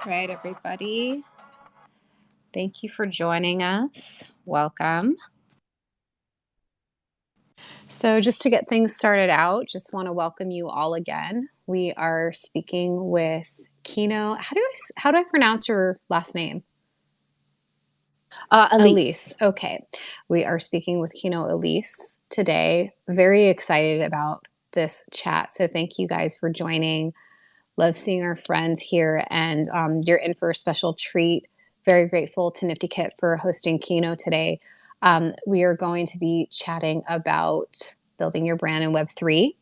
Right, everybody. Thank you for joining us. Welcome. So, just to get things started out, just want to welcome you all again. We are speaking with Kino. How do I pronounce your last name? Elise. Elise. Okay. We are speaking with Kino Elise today. Very excited about this chat. So, thank you guys for joining. Love seeing our friends here, and you're in for a special treat. Very grateful to Nifty Kit for hosting Kino today. We are going to be chatting about building your brand in Web3.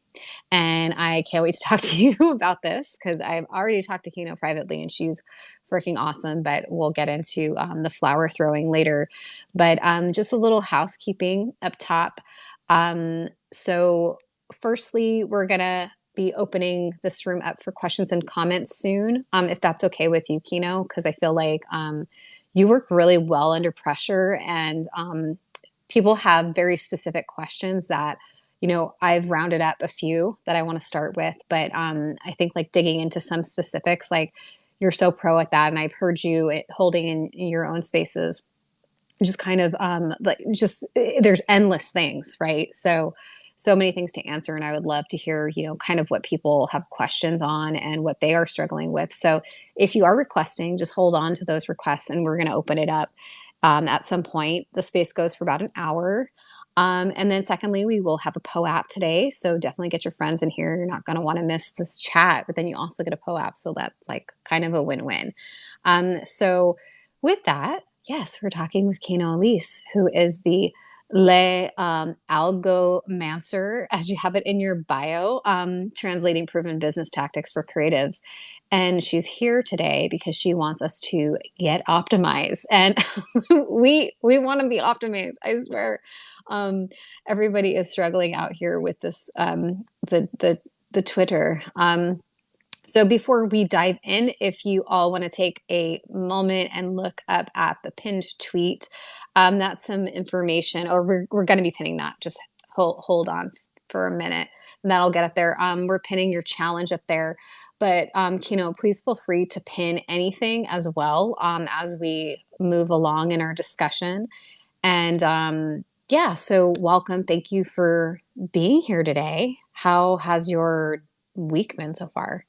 And I can't wait to talk to you about this because I've already talked to Kino privately and she's freaking awesome. But we'll get into the flower throwing later. But just a little housekeeping up top. So, firstly, we're going to be opening this room up for questions and comments soon, if that's okay with you, Kino, because I feel like you work really well under pressure and people have very specific questions that I've rounded up a few that I want to start with, but I think like digging into some specifics, like you're so pro at that, and I've heard you holding in your own spaces, just kind of there's endless things, right? So many things to answer, and I would love to hear kind of what people have questions on and what they are struggling with. So if you are requesting, just hold on to those requests, and we're going to open it up at some point. The space goes for about an hour. And then secondly, we will have a POAP today. So definitely get your friends in here. You're not going to want to miss this chat, but then you also get a POAP. So that's like kind of a win-win. So with that, yes, we're talking with Kino Elise, who is the Le Algomancer, as you have it in your bio, translating proven business tactics for creatives. And she's here today because she wants us to get optimized. And we want to be optimized, I swear. Everybody is struggling out here with this the Twitter. So before we dive in, if you all want to take a moment and look up at the pinned tweet, that's some information, or we're going to be pinning that. Just hold on for a minute, and that'll get up there. We're pinning your challenge up there. But Kino, please feel free to pin anything as well as we move along in our discussion. And yeah, so welcome. Thank you for being here today. How has your week been so far?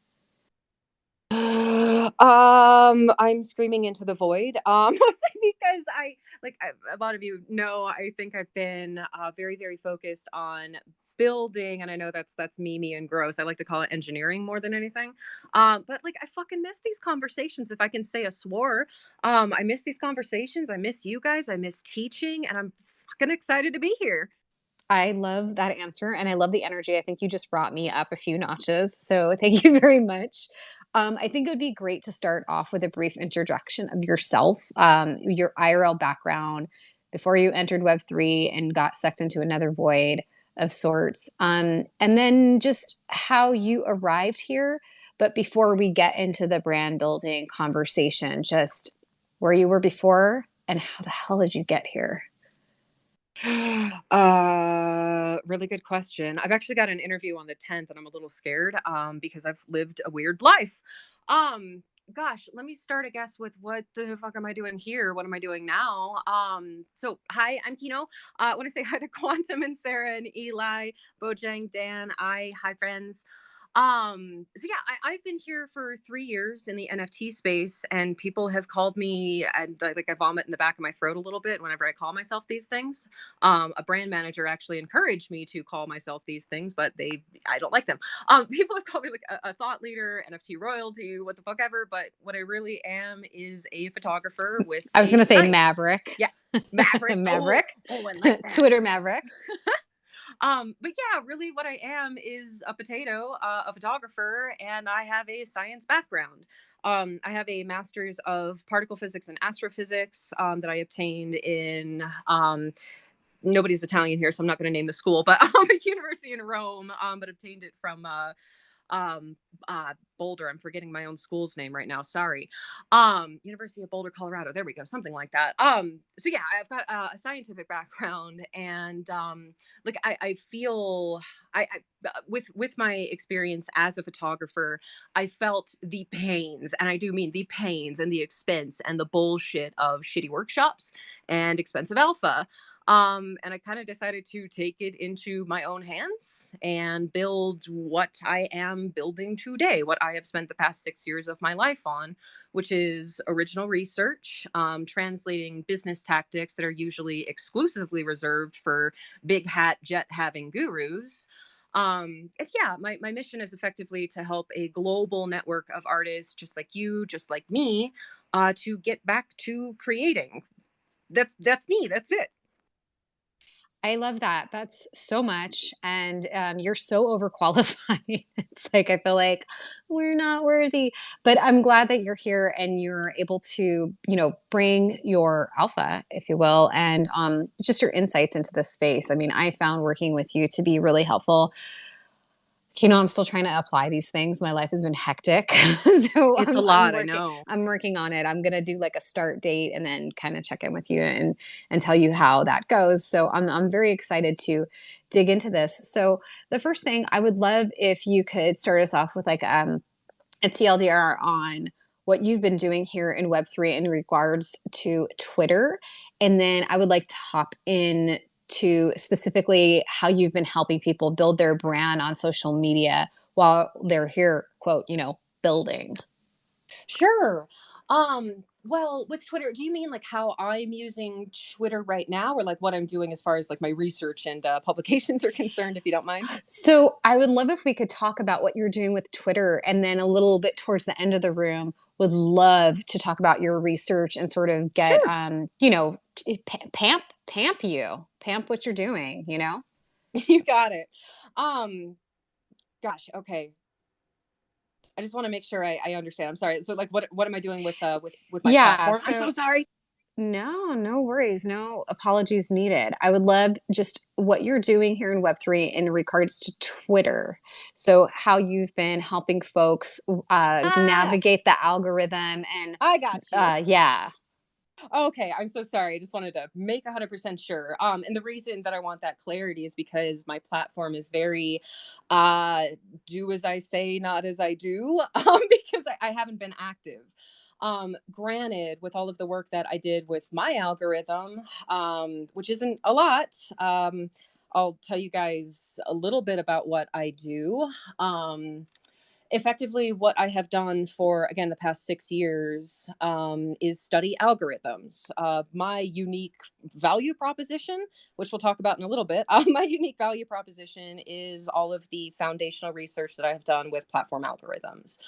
I'm screaming into the void. Because a lot of you know, I think I've been very, very focused on building, and I know that's me and gross. I like to call it engineering more than anything. But like I fucking miss these conversations. If I can say a swore, I miss these conversations. I miss you guys. I miss teaching, and I'm fucking excited to be here. I love that answer and I love the energy. I think you just brought me up a few notches. So thank you very much. I think it would be great to start off with a brief introduction of yourself, your IRL background before you entered Web3 and got sucked into another void of sorts. And then just how you arrived here. But before we get into the brand building conversation, just where you were before and how the hell did you get here? Really good question. I've actually got an interview on the 10th and I'm a little scared because I've lived a weird life. Um Gosh, let me start I guess with what the fuck am I doing here? What am I doing now? So hi, I'm Kino. I want to say hi to Quantum and Sarah and Eli, Bojang, Dan, hi friends. So yeah, I've been here for 3 years in the NFT space, and people have called me, and like I vomit in the back of my throat a little bit whenever I call myself these things. A brand manager actually encouraged me to call myself these things, but I don't like them. People have called me like a thought leader, NFT royalty, what the fuck ever. But what I really am is a photographer with I was a going to say site. Maverick. Yeah, Maverick. Oh, Maverick. oh, I like that. Twitter Maverick. But yeah, really what I am is a potato, a photographer, and I have a science background. I have a master's of particle physics and astrophysics that I obtained in nobody's Italian here, so I'm not going to name the school, but a university in Rome, but obtained it from um, Boulder. I'm forgetting my own school's name right now. Sorry. University of Boulder, Colorado. There we go. Something like that. So yeah, I've got a scientific background, and like I feel with my experience as a photographer, I felt the pains, and I do mean the pains and the expense and the bullshit of shitty workshops and expensive alpha. And I kind of decided to take it into my own hands and build what I am building today, what I have spent the past 6 years of my life on, which is original research, translating business tactics that are usually exclusively reserved for big hat jet having gurus. And yeah, my mission is effectively to help a global network of artists just like you, just like me, to get back to creating. That's me. That's it. I love that. That's so much. And you're so overqualified. It's like, I feel like we're not worthy. But I'm glad that you're here and you're able to, bring your alpha, if you will, and just your insights into this space. I mean, I found working with you to be really helpful. I'm still trying to apply these things. My life has been hectic. So It's a I'm lot, I working know. I'm working on it. I'm gonna do like a start date and then kind of check in with you and tell you how that goes. So I'm very excited to dig into this. So the first thing I would love if you could start us off with like a TLDR on what you've been doing here in Web3 in regards to Twitter. And then I would like to hop in to specifically how you've been helping people build their brand on social media while they're here, quote, building. Sure. Well, with Twitter, do you mean like how I'm using Twitter right now, or like what I'm doing as far as like my research and publications are concerned, if you don't mind? So I would love if we could talk about what you're doing with Twitter, and then a little bit towards the end of the room, would love to talk about your research and sort of get, Sure. pamp what you're doing. You got it. Um, Gosh, okay. I just want to make sure I understand. I'm sorry. So like what am I doing with my Yeah. platform? I'm so So sorry. no, no worries. No apologies needed. I would love just what you're doing here in Web3 in regards to Twitter. So, how you've been helping folks Ah, navigate the algorithm and, I got you. yeah. Okay, I'm so sorry. I just wanted to make 100% sure. And the reason that I want that clarity is because my platform is very uh do as I say, not as I do, because I haven't been active. Granted, with all of the work that I did with my algorithm, which isn't a lot, I'll tell you guys a little bit about what I do. Effectively, what I have done for, again, the past 6 years, is study algorithms. My unique value proposition, which we'll talk about in a little bit, my unique value proposition is all of the foundational research that I have done with platform algorithms.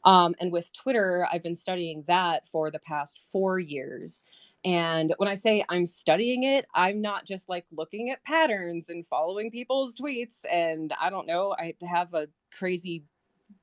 And with Twitter, I've been studying that for the past 4 years. And when I say I'm studying it, I'm not just like looking at patterns and following people's tweets. And I don't know, I have a crazy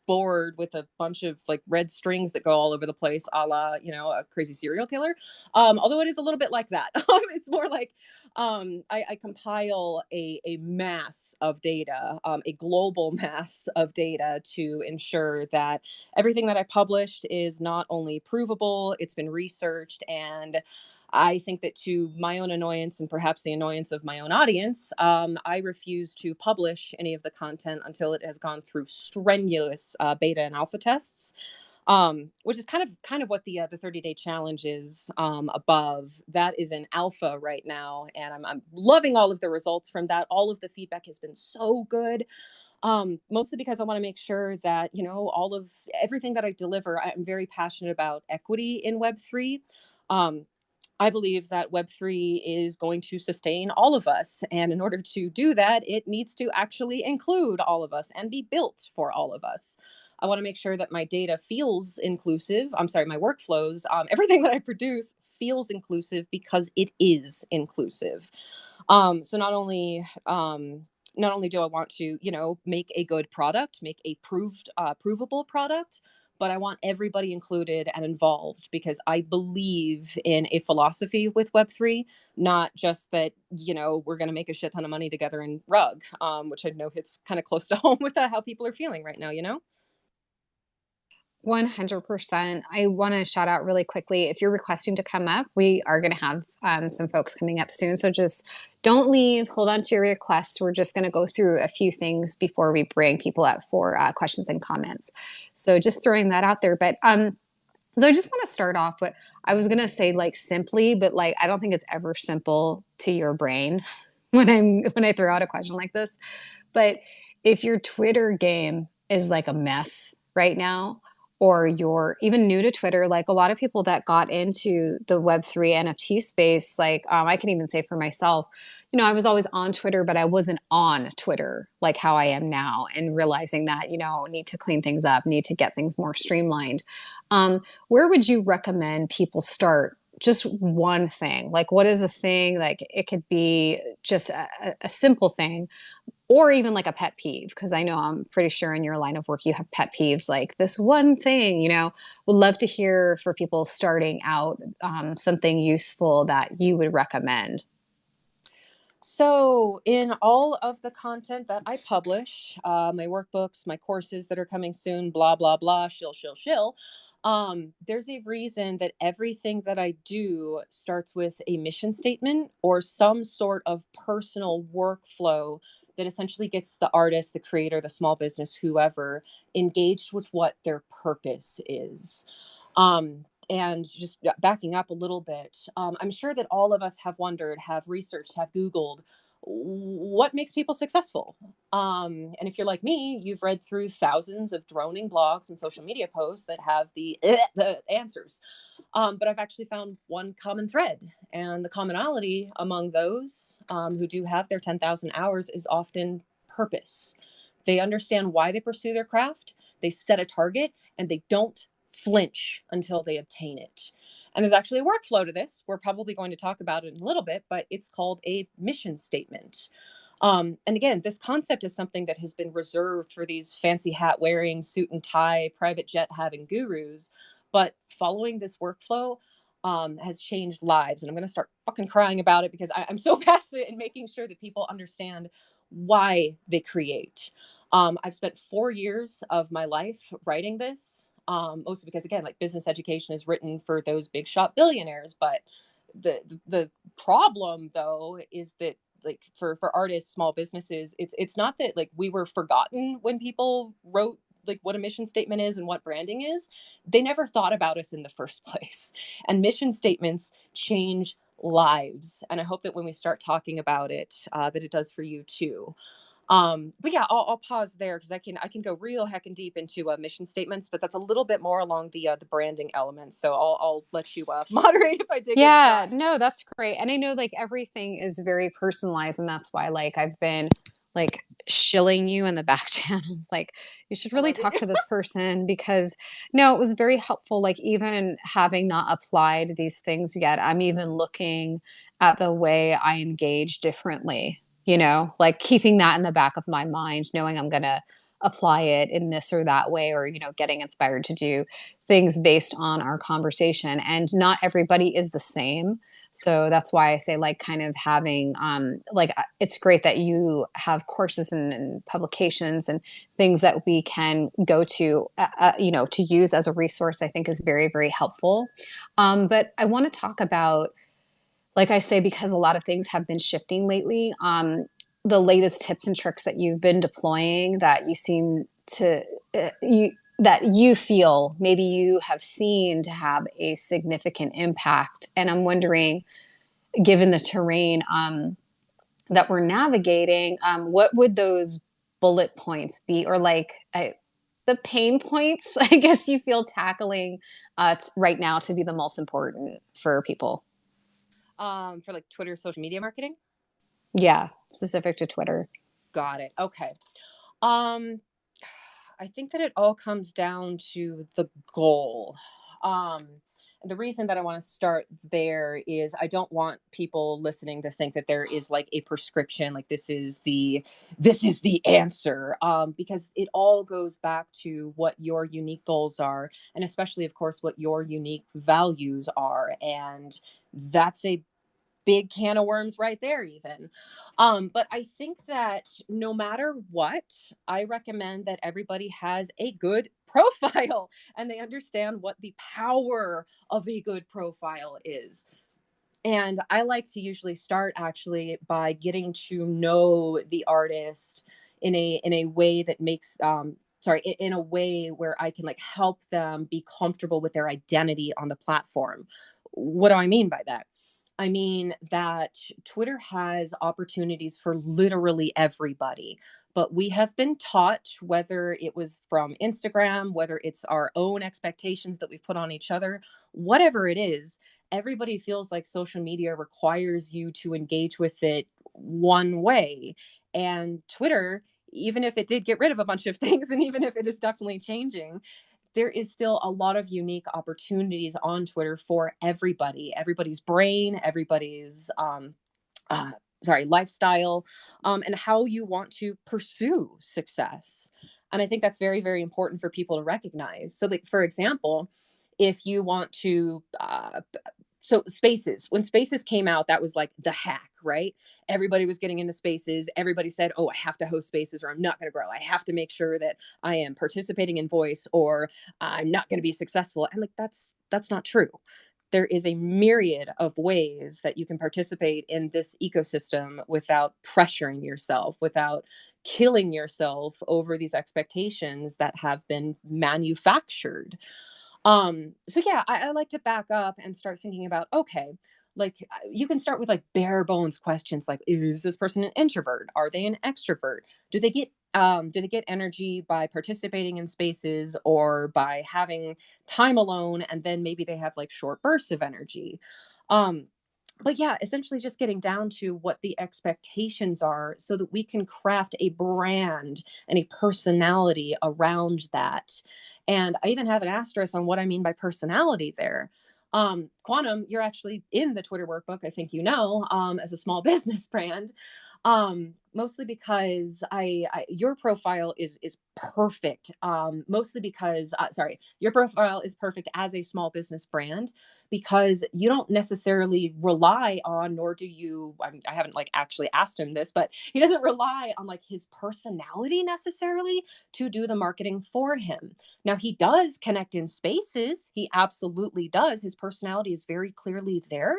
board with a bunch of like red strings that go all over the place, a la, a crazy serial killer. Although it is a little bit like that. It's more like I compile a mass of data, a global mass of data to ensure that everything that I published is not only provable, it's been researched. And I think that, to my own annoyance and perhaps the annoyance of my own audience, I refuse to publish any of the content until it has gone through strenuous beta and alpha tests, which is kind of what the 30-day challenge is. Above that is in alpha right now, and I'm loving all of the results from that. All of the feedback has been so good. Mostly because I want to make sure that, all of everything that I deliver, I'm very passionate about equity in Web3. Um, I believe that Web3 is going to sustain all of us. And in order to do that, it needs to actually include all of us and be built for all of us. I want to make sure that my data feels inclusive. I'm sorry, my workflows, everything that I produce feels inclusive because it is inclusive. So not only do I want to, make a good product, make a provable product, but I want everybody included and involved because I believe in a philosophy with Web3, not just that, we're going to make a shit ton of money together in rug, which I know hits kind of close to home with how people are feeling right now, 100%. I want to shout out really quickly. If you're requesting to come up, we are going to have some folks coming up soon. So just don't leave. Hold on to your requests. We're just going to go through a few things before we bring people up for questions and comments. So just throwing that out there. But so I just want to start off, but I was going to say like simply, but like I don't think it's ever simple to your brain when I throw out a question like this. But if your Twitter game is like a mess right now, or you're even new to Twitter, like a lot of people that got into the Web3 NFT space, like I can even say for myself, I was always on Twitter, but I wasn't on Twitter like how I am now, and realizing that, need to clean things up, need to get things more streamlined. Where would you recommend people start? Just one thing. Like, what is a thing? Like, it could be just a simple thing, or even like a pet peeve, because I know I'm pretty sure in your line of work you have pet peeves like this one thing. Would love to hear for people starting out something useful that you would recommend. So, in all of the content that I publish, my workbooks, my courses that are coming soon, blah, blah, blah, shill, shill, shill, there's a reason that everything that I do starts with a mission statement or some sort of personal workflow that essentially gets the artist, the creator, the small business, whoever, engaged with what their purpose is. And just backing up a little bit, I'm sure that all of us have wondered, have researched, have Googled what makes people successful. And if you're like me, you've read through thousands of droning blogs and social media posts that have the answers. But I've actually found one common thread. And the commonality among those who do have their 10,000 hours is often purpose. They understand why they pursue their craft, they set a target, and they don't flinch until they obtain it. And there's actually a workflow to this. We're probably going to talk about it in a little bit, but it's called a mission statement. And again, this concept is something that has been reserved for these fancy hat wearing, suit and tie, private jet having gurus. But following this workflow has changed lives. And I'm going to start fucking crying about it because I'm so passionate in making sure that people understand why they create. I've spent 4 years of my life writing this, mostly because, again, like business education is written for those big shot billionaires. But the problem, though, is that like for artists, small businesses, it's not that like we were forgotten when people wrote like what a mission statement is and what branding is. They never thought about us in the first place. And mission statements change lives. And I hope that when we start talking about it, that it does for you too. But yeah, I'll pause there because I can go real heckin' deep into mission statements, but that's a little bit more along the branding elements. So I'll let you moderate if I dig into Yeah, that. no, that's great. And I know like everything is very personalized, and that's why like I've been like shilling you in the back channels like you should I really love talk it. to this person, because no, it was very helpful. Like even having not applied these things yet, I'm even looking at the way I engage differently, like keeping that in the back of my mind, knowing I'm going to apply it in this or that way, or getting inspired to do things based on our conversation. And not everybody is the same. So that's why I say like kind of having like it's great that you have courses and publications and things that we can go to to use as a resource. I think is very, very helpful. But I want to talk about, like I say, because a lot of things have been shifting lately, the latest tips and tricks that you've been deploying that you seem to you that you feel maybe you have seen to have a significant impact. And I'm wondering, given the terrain that we're navigating, what would those bullet points be, or like the pain points, I guess you feel tackling right now to be the most important for people? For like Twitter social media marketing. Yeah, specific to Twitter. Got it. Okay. Um, I think that it all comes down to the goal. Um, the reason that I want to start there is I don't want people listening to think that there is like a prescription, like this is the answer. Because it all goes back to what your unique goals are, and especially, of course, what your unique values are, and that's a big can of worms right there even. But I think that no matter what, I recommend that everybody has a good profile and they understand what the power of a good profile is. And I like to usually start actually by getting to know the artist in a way that makes sorry, in a way where I can like help them be comfortable with their identity on the platform. What do I mean by that? I mean that Twitter has opportunities for literally everybody, but we have been taught, whether it was from Instagram, whether it's our own expectations that we put on each other, whatever it is, everybody feels like social media requires you to engage with it one way. And Twitter, even if it did get rid of a bunch of things, and even if it is definitely changing, there is still a lot of unique opportunities on Twitter for everybody, everybody's brain, everybody's uh, lifestyle, and how you want to pursue success. And I think that's very, very important for people to recognize. So, like for example, if you want to so spaces, when spaces came out, that was like the hack, right? Everybody was getting into spaces. Everybody said, oh, I have to host spaces or I'm not going to grow. I have to make sure that I am participating in voice or I'm not going to be successful. And like that's not true. There is a myriad of ways that you can participate in this ecosystem without pressuring yourself, without killing yourself over these expectations that have been manufactured. So yeah, I like to back up and start thinking about, okay, like you can start with like bare bones questions like, is this person an introvert? Are they an extrovert? Do they get energy by participating in spaces or by having time alone, and then maybe they have like short bursts of energy? Um, but yeah, essentially just getting down to what the expectations are so that we can craft a brand and a personality around that. And I even have an asterisk on what I mean by personality there. Quantum, you're actually in the Twitter workbook, I think you know, as a small business brand. Mostly because your profile is perfect. Mostly because your profile is perfect as a small business brand because you don't necessarily rely on, nor do you. I mean, I haven't like actually asked him this, but he doesn't rely on like his personality necessarily to do the marketing for him. Now he does connect in spaces. He absolutely does. His personality is very clearly there,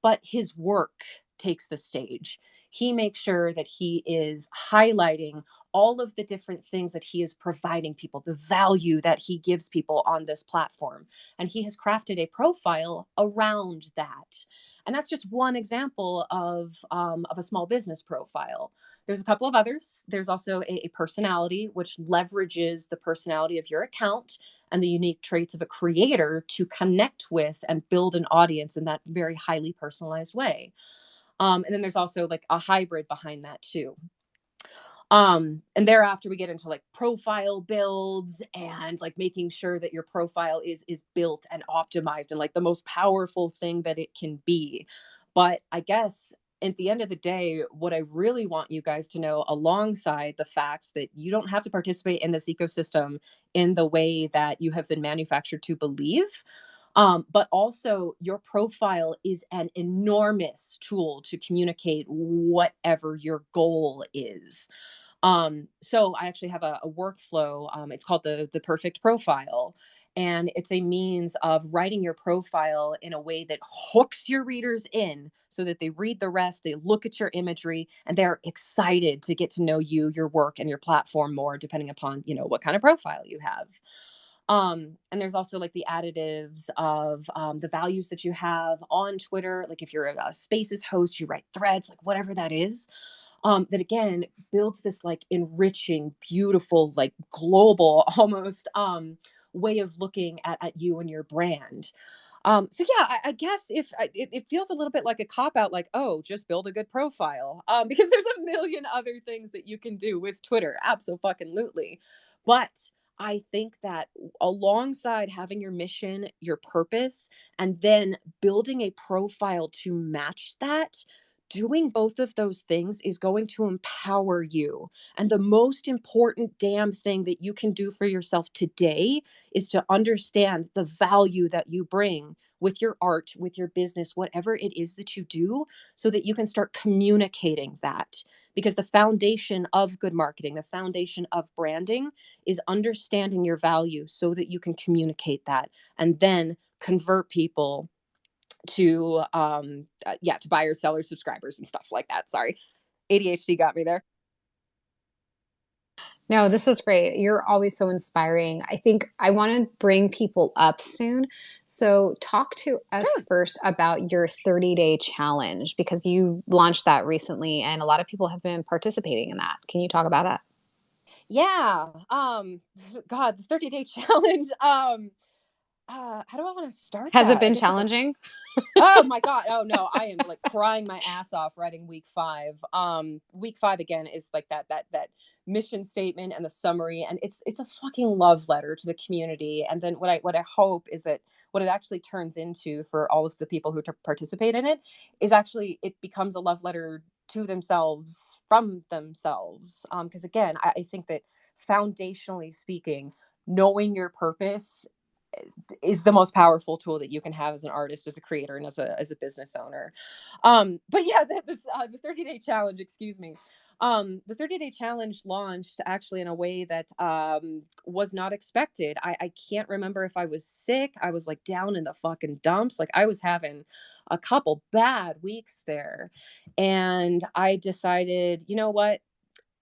but his work takes the stage. He makes sure that he is highlighting all of the different things that he is providing people, the value that he gives people on this platform. And he has crafted a profile around that. And that's just one example of a small business profile. There's a couple of others. There's also a personality, which leverages the personality of your account and the unique traits of a creator to connect with and build an audience in that very highly personalized way. And then there's also like a hybrid behind that too. And thereafter we get into like profile builds and like making sure that your profile is built and optimized and like the most powerful thing that it can be. But I guess at the end of the day, what I really want you guys to know, alongside the fact that you don't have to participate in this ecosystem in the way that you have been manufactured to believe, but also your profile is an enormous tool to communicate whatever your goal is. So I actually have a workflow. It's called the perfect profile. And it's a means of writing your profile in a way that hooks your readers in so that they read the rest, they look at your imagery, and they're excited to get to know you, your work, and your platform more, depending upon, what kind of profile you have. And there's also like the additives of the values that you have on Twitter. Like if you're a spaces host, you write threads, like whatever that is, that again builds this like enriching, beautiful, like global almost way of looking at you and your brand. So yeah, I guess if it feels a little bit like a cop out, like, oh, just build a good profile, because there's a million other things that you can do with Twitter, absolutely. But I think that alongside having your mission, your purpose, and then building a profile to match that, doing both of those things is going to empower you. And the most important damn thing that you can do for yourself today is to understand the value that you bring with your art, with your business, whatever it is that you do, so that you can start communicating that. Because the foundation of good marketing, the foundation of branding is understanding your value so that you can communicate that and then convert people to to buyers, sellers, subscribers, and stuff like that. Sorry, ADHD got me there. No, this is great. You're always so inspiring. I think I want to bring people up soon. So, talk to us Sure. first about your 30-day challenge because you launched that recently and a lot of people have been participating in that. Can you talk about that? Yeah. God, the 30-day challenge. How do I want to start Has it that? I been guess it's challenging? Oh my god. Oh no, I am like crying my ass off writing week 5. Week 5 again is like that mission statement and the summary, and it's a fucking love letter to the community. And then what I hope is that what it actually turns into for all of the people who participate in it is actually it becomes a love letter to themselves from themselves. Because again, I think that foundationally speaking, knowing your purpose is the most powerful tool that you can have as an artist, as a creator, and as a business owner. But yeah, the 30-day challenge, excuse me. The 30-day challenge launched actually in a way that was not expected. I can't remember if I was sick. I was like down in the fucking dumps. Like I was having a couple bad weeks there. And I decided, you know what?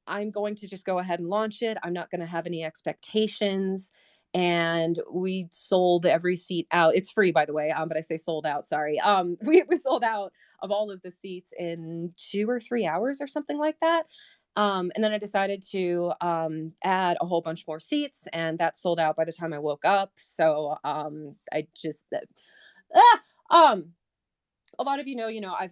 I'm going to just go ahead and launch it. I'm not going to have any expectations. And we sold every seat out. It's free, by the way, but I say sold out. Sorry. We sold out of all of the seats in 2 or 3 hours or something like that. And then I decided to add a whole bunch more seats, and that sold out by the time I woke up. So I just um a lot of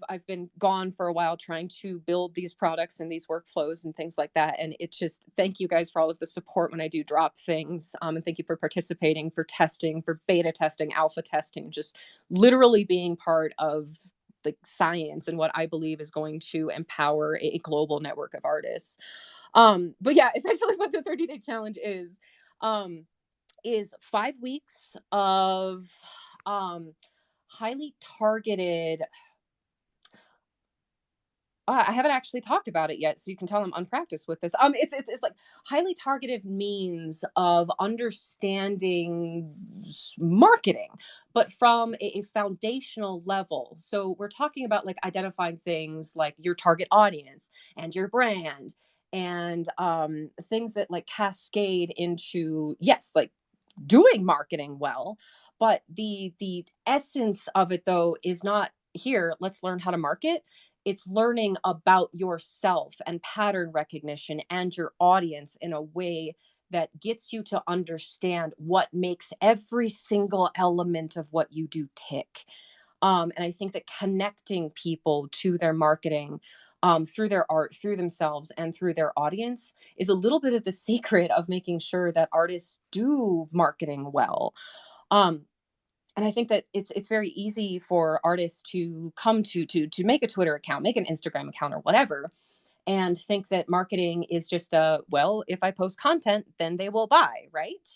I've been gone for a while trying to build these products and these workflows and things like that. And it just thank you guys for all of the support when I do drop things. And thank you for participating, for testing, for beta testing, alpha testing, just literally being part of the science and what I believe is going to empower a global network of artists. But yeah, essentially what the 30-day challenge um, is 5 weeks of um, highly targeted. I haven't actually talked about it yet, so you can tell I'm unpracticed with this. It's like highly targeted means of understanding marketing, but from a foundational level. So we're talking about like identifying things like your target audience and your brand, and things that like cascade into, yes, like doing marketing well. But the essence of it though is not, here let's learn how to market. It's learning about yourself and pattern recognition and your audience in a way that gets you to understand what makes every single element of what you do tick. And I think that connecting people to their marketing, through their art, through themselves, and through their audience is a little bit of the secret of making sure that artists do marketing well. Um, and I think that it's very easy for artists to come to make a Twitter account, make an Instagram account, or whatever, and think that marketing is just a, well, if I post content, then they will buy, right?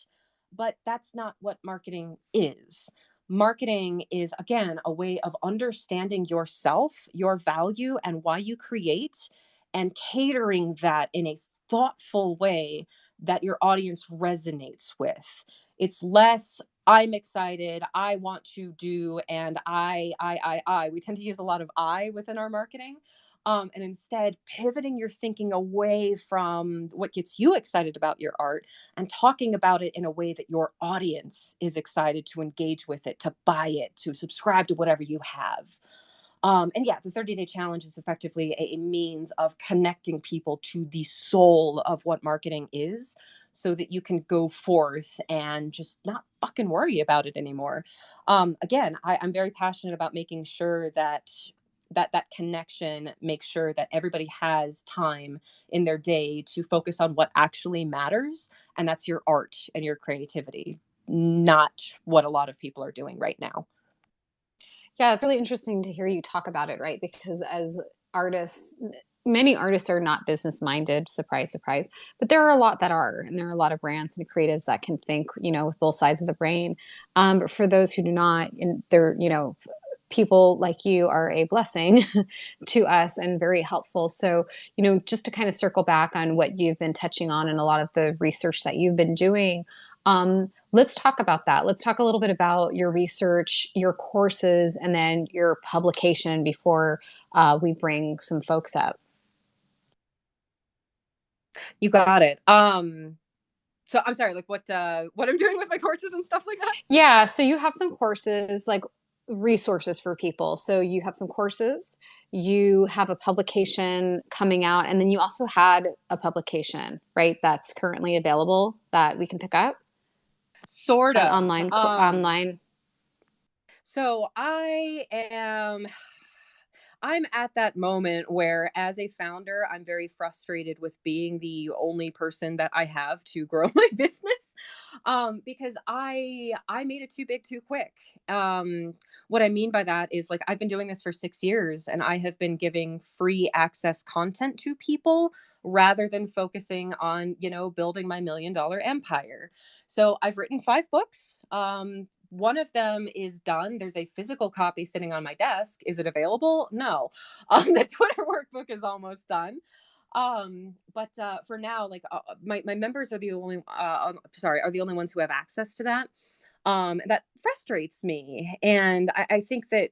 But that's not what marketing is. Marketing is, again, a way of understanding yourself, your value, and why you create, and catering that in a thoughtful way that your audience resonates with. It's less, I'm excited, I want to do, and I. We tend to use a lot of I within our marketing, and instead pivoting your thinking away from what gets you excited about your art and talking about it in a way that your audience is excited to engage with it, to buy it, to subscribe to whatever you have. And yeah, the 30-day challenge is effectively a means of connecting people to the soul of what marketing is, so that you can go forth and just not fucking worry about it anymore. Again, I'm very passionate about making sure that that connection makes sure that everybody has time in their day to focus on what actually matters, and that's your art and your creativity, not what a lot of people are doing right now. Yeah, it's really interesting to hear you talk about it, right? Because as artists, many artists are not business minded, surprise, surprise, but there are a lot that are, and there are a lot of brands and creatives that can think, with both sides of the brain. But for those who do not, and they're, people like you are a blessing to us and very helpful. So, just to kind of circle back on what you've been touching on and a lot of the research that you've been doing, let's talk about that. Let's talk a little bit about your research, your courses, and then your publication before we bring some folks up. You got it. So I'm sorry, like what I'm doing with my courses and stuff like that? Yeah, so you have some courses, like resources for people. So you have some courses, you have a publication coming out, and then you also had a publication, right? That's currently available that we can pick up. Sort An of. online. So I'm at that moment where, as a founder, I'm very frustrated with being the only person that I have to grow my business, because I made it too big too quick. What I mean by that is, like, I've been doing this for 6 years, and I have been giving free access content to people rather than focusing on, building my $1 million empire. So I've written 5 books. One of them is done. There's a physical copy sitting on my desk. Is it available? No. The Twitter workbook is almost done. But for now, like, my members are the only are the only ones who have access to that. That frustrates me, and I think that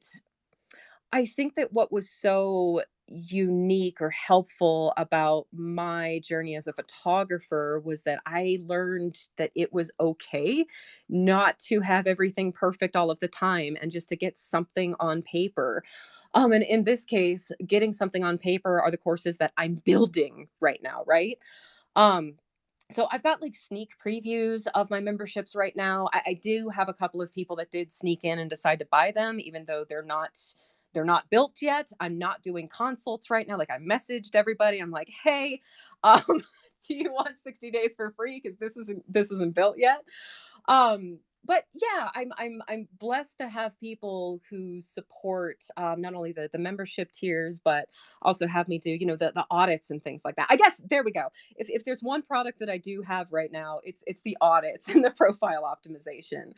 what was so unique or helpful about my journey as a photographer was that I learned that it was okay not to have everything perfect all of the time, and just to get something on paper. And in this case, getting something on paper are the courses that I'm building right now, right? Um, so I've got, like, sneak previews of my memberships right now. I do have a couple of people that did sneak in and decide to buy them, even though they're not built yet. I'm not doing consults right now. Like, I messaged everybody. I'm like, hey, um, do you want 60 days for free? Because this isn't built yet. But yeah, I'm blessed to have people who support, not only the membership tiers, but also have me do, the audits and things like that. I guess there we go. If there's one product that I do have right now, it's the audits and the profile optimization.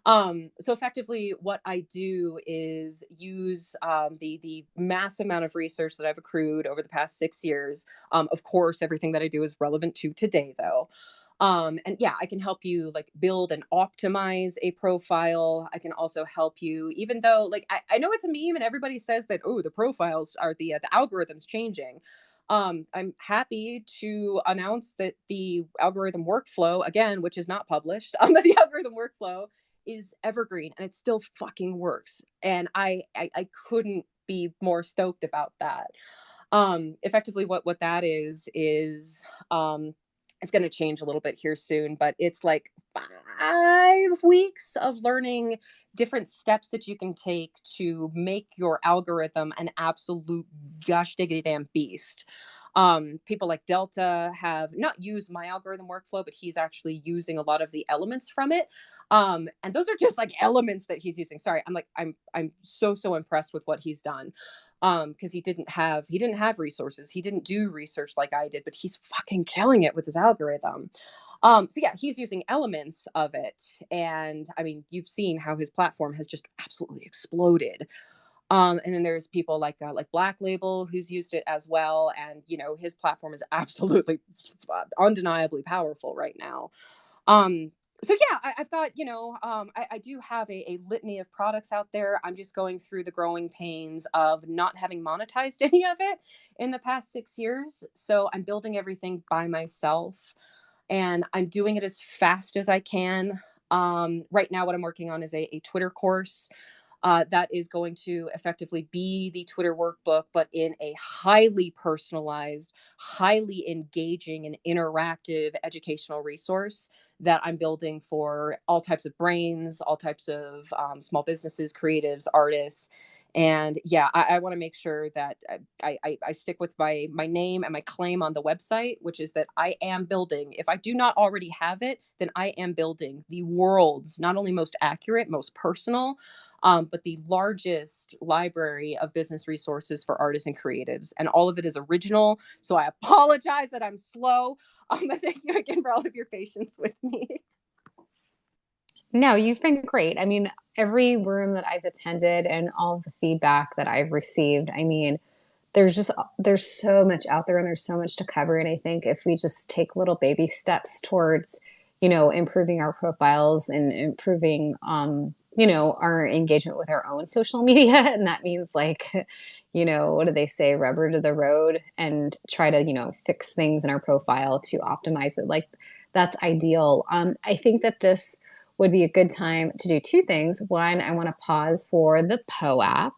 So effectively, what I do is use, the mass amount of research that I've accrued over the past 6 years. Of course, everything that I do is relevant to today, though. And yeah, I can help you, like, build and optimize a profile. I can also help you, even though, like, I know it's a meme and everybody says that, oh, the profiles are the algorithm's changing. I'm happy to announce that the algorithm workflow, again, which is not published, but the algorithm workflow is evergreen and it still fucking works. And I couldn't be more stoked about that. Effectively, what that is, it's going to change a little bit here soon, but it's like 5 weeks of learning different steps that you can take to make your algorithm an absolute gosh diggity damn beast. People like Delta have not used my algorithm workflow, but he's actually using a lot of the elements from it. And those are just, like, elements that he's using. Sorry, I'm so impressed with what he's done. Because he didn't have resources. He didn't do research like I did, but he's fucking killing it with his algorithm. So yeah, he's using elements of it, and I mean, you've seen how his platform has just absolutely exploded. And then there's people like Black Label, who's used it as well, and his platform is absolutely undeniably powerful right now. Um, so yeah, I've got, I do have a litany of products out there. I'm just going through the growing pains of not having monetized any of it in the past 6 years. So I'm building everything by myself, and I'm doing it as fast as I can. Right now, what I'm working on is a Twitter course, that is going to effectively be the Twitter workbook, but in a highly personalized, highly engaging, and interactive educational resource that I'm building for all types of brains, all types of, small businesses, creatives, artists. And yeah, I want to make sure that I stick with my name and my claim on the website, which is that I am building. If I do not already have it, then I am building the world's not only most accurate, most personal, but the largest library of business resources for artists and creatives. And all of it is original. So I apologize that I'm slow. But thank you again for all of your patience with me. No, you've been great. I mean, every room that I've attended and all of the feedback that I've received, I mean, there's so much out there and there's so much to cover. And I think if we just take little baby steps towards, improving our profiles and improving, our engagement with our own social media, and that means like, what do they say, rubber to the road, and try to, fix things in our profile to optimize it. Like that's ideal. I think that this would be a good time to do two things. One, I want to pause for the POAP,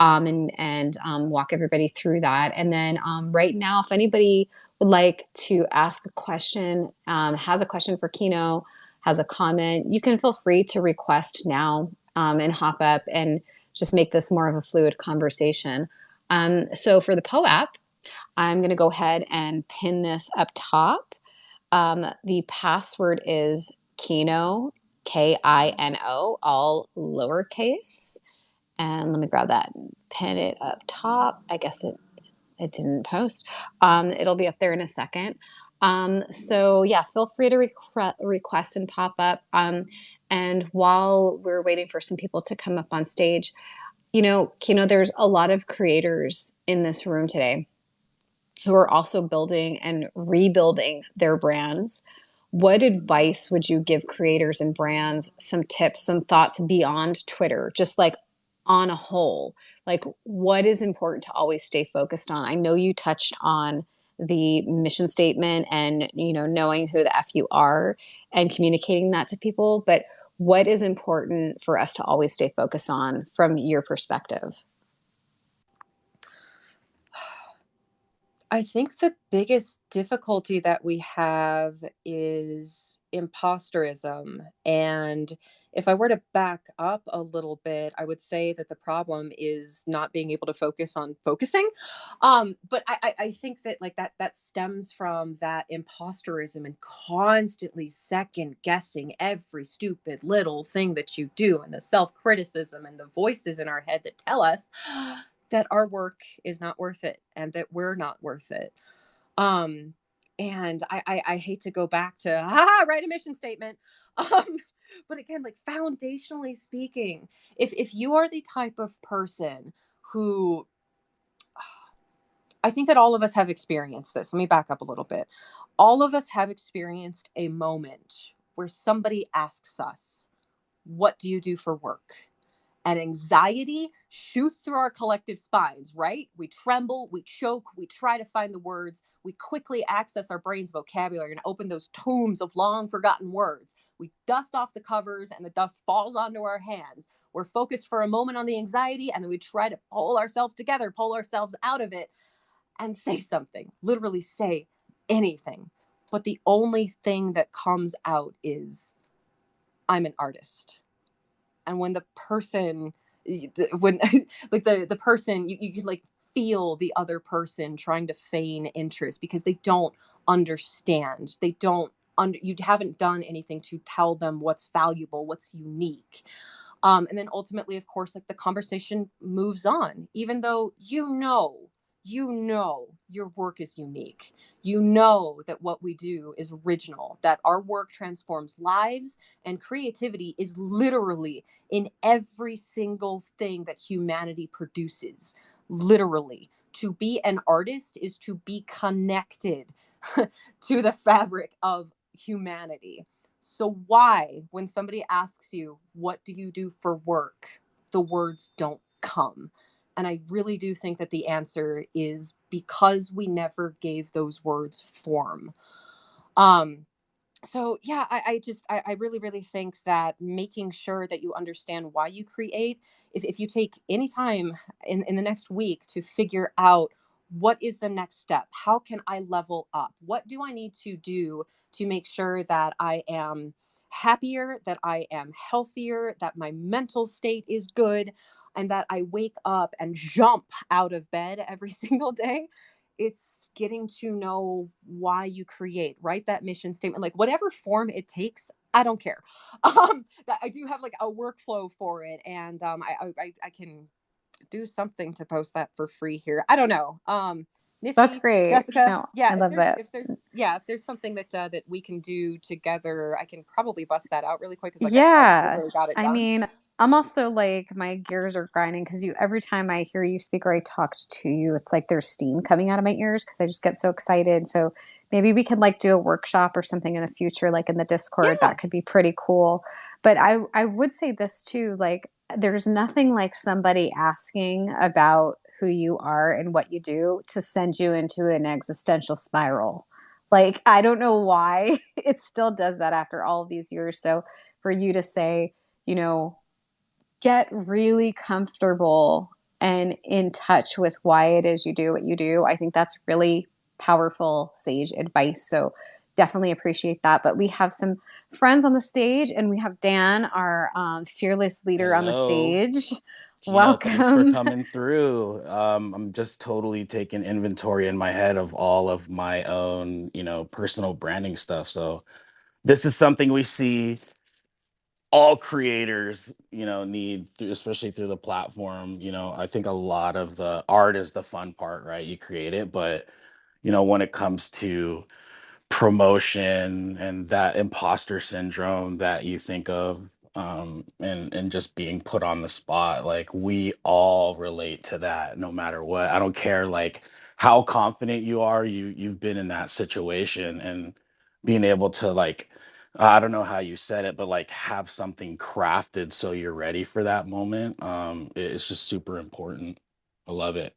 and walk everybody through that. And then right now, if anybody would like to ask a question, has a question for Kino, has a comment, you can feel free to request now, and hop up and just make this more of a fluid conversation. So for the POAP, I'm going to go ahead and pin this up top. The password is Kino, Kino, all lowercase. And let me grab that and pin it up top. I guess it didn't post. It'll be up there in a second. So yeah, feel free to request and pop up. And while we're waiting for some people to come up on stage, Kino, there's a lot of creators in this room today who are also building and rebuilding their brands. What advice would you give creators and brands, some tips, some thoughts beyond Twitter, just like on a whole? Like, what is important to always stay focused on? I know you touched on the mission statement and, knowing who the F you are and communicating that to people, but what is important for us to always stay focused on from your perspective? I think the biggest difficulty that we have is imposterism. And if I were to back up a little bit, I would say that the problem is not being able to focus on focusing. But I think that like that stems from that imposterism and constantly second guessing every stupid little thing that you do, and the self-criticism and the voices in our head that tell us that our work is not worth it and that we're not worth it. Um, and I hate to go back to write a mission statement. Um, but again, like foundationally speaking, if you are the type of person who, I think that all of us have experienced this. Let me back up a little bit. All of us have experienced a moment where somebody asks us, "What do you do for work?" And anxiety shoots through our collective spines, right? We tremble, we choke, we try to find the words. We quickly access our brain's vocabulary and open those tombs of long forgotten words. We dust off the covers and the dust falls onto our hands. We're focused for a moment on the anxiety and then we try to pull ourselves together, pull ourselves out of it and say something, literally say anything. But the only thing that comes out is, I'm an artist. And when the person, when like the person, you can like feel the other person trying to feign interest because they don't understand. They don't you haven't done anything to tell them what's valuable, what's unique. And then ultimately, of course, like the conversation moves on, even though your work is unique. You know that what we do is original, that our work transforms lives, and creativity is literally in every single thing that humanity produces. Literally. To be an artist is to be connected to the fabric of humanity. So, why, when somebody asks you, what do you do for work, the words don't come? And I really do think that the answer is because we never gave those words form. Um, so yeah, I really really think that making sure that you understand why you create, if you take any time in the next week to figure out what is the next step, how can I level up, what do I need to do to make sure that I am happier, that I am healthier, that my mental state is good, and that I wake up and jump out of bed every single day. It's getting to know why you create, write that mission statement, like whatever form it takes. I don't care. That I do have like a workflow for it, and I can do something to post that for free here. I don't know. That's Nifty, great. Jessica. No, Yeah, I love that. if there's something that we can do together, I can probably bust that out really quick because like I never Yeah. really got it I done. mean, I'm also like my gears are grinding because you every time I hear you speak or I talked to you, it's like there's steam coming out of my ears because I just get so excited. So maybe we could like do a workshop or something in the future, like in the Discord. Yeah. That could be pretty cool. But I would say this too, like there's nothing like somebody asking about who you are and what you do to send you into an existential spiral. Like I don't know why it still does that after all of these years. So for you to say, you know, get really comfortable and in touch with why it is you do what you do. I think that's really powerful, sage advice. So definitely appreciate that. But we have some friends on the stage, and we have Dan, our fearless leader, on the Hello. stage. Thanks for Welcome. coming through. I'm just totally taking inventory in my head of all of my own, personal branding stuff. So this is something we see all creators, need through, especially through the platform. I think a lot of the art is the fun part, right? You create it, but when it comes to promotion and that imposter syndrome that you think of, and just being put on the spot, like we all relate to that no matter what. I don't care like how confident you are, you've been in that situation, and being able to like, I don't know how you said it, but like have something crafted so you're ready for that moment. It's just super important. I love it.